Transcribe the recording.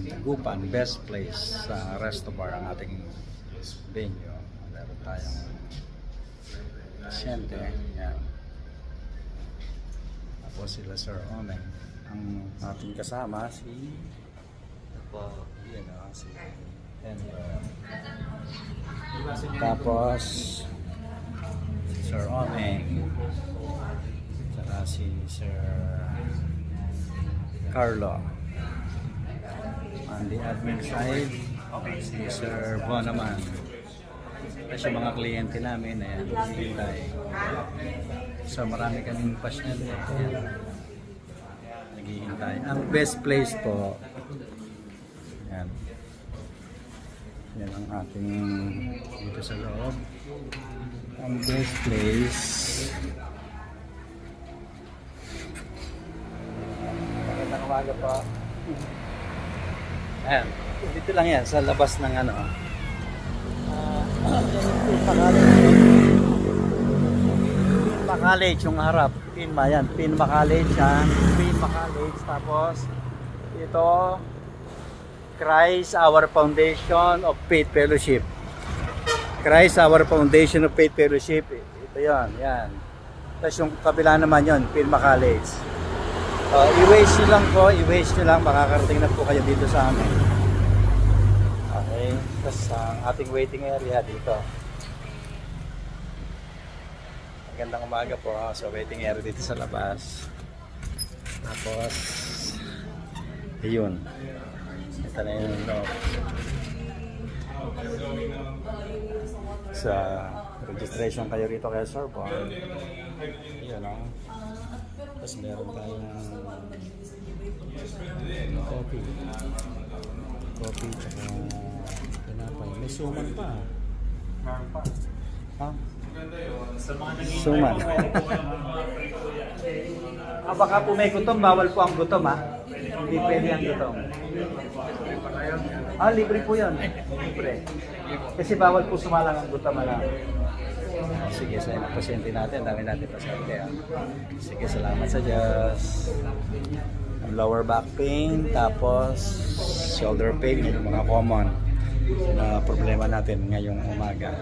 Tagupan, best place sa resto bar ang ating venue. Meron tayong pasyente. Yan. Tapos sila Sir Omeng. Ang ating kasama si si Henry. Tapos si Sir Omeng. Saka si Sir Carlo. On the admin side, si Sir Bon naman. Kasi mga kliyente namin, ayan, hintay. So marami kaming pasyente. Ayan, naghihintay. Ang best place po, ayan. Yan ang ating dito sa loob. Ang best place. Magandang umaga po. Ayan, dito lang yan, sa labas ng ano. Pinma College yung harap. Pinma yan, Pinma College yan. Pinma College, tapos ito Christ Our Foundation of Faith Fellowship. Christ Our Foundation of Faith Fellowship. Ito yan, yan. Tapos yung kabila naman yon, Pinma College. I-waste nyo lang po, i-waste nyo lang, makakarating na po kayo dito sa amin. Okay, tapos ang ating waiting area dito. Magandang umaga po sa waiting area dito sa labas. Tapos ayun, ito na yung loob. Sa registration kayo rito kaya Sir Bon. Yun o. Tapos meron tayong coffee. Coffee tsaka tinapay. May suman pa. Meron pa. Ha? Suman. Baka po may gutom. Bawal po ang gutom ha. Hindi pwede ang gutom. Libre po yun. Libre. Kasi bawal po sumalang ang gutom na. Sige, sa mga pasyente natin, dami natin pasyente. Sige, salamat sa Diyos. Lower back pain, tapos shoulder pain, yung mga common na problema natin ngayong umaga.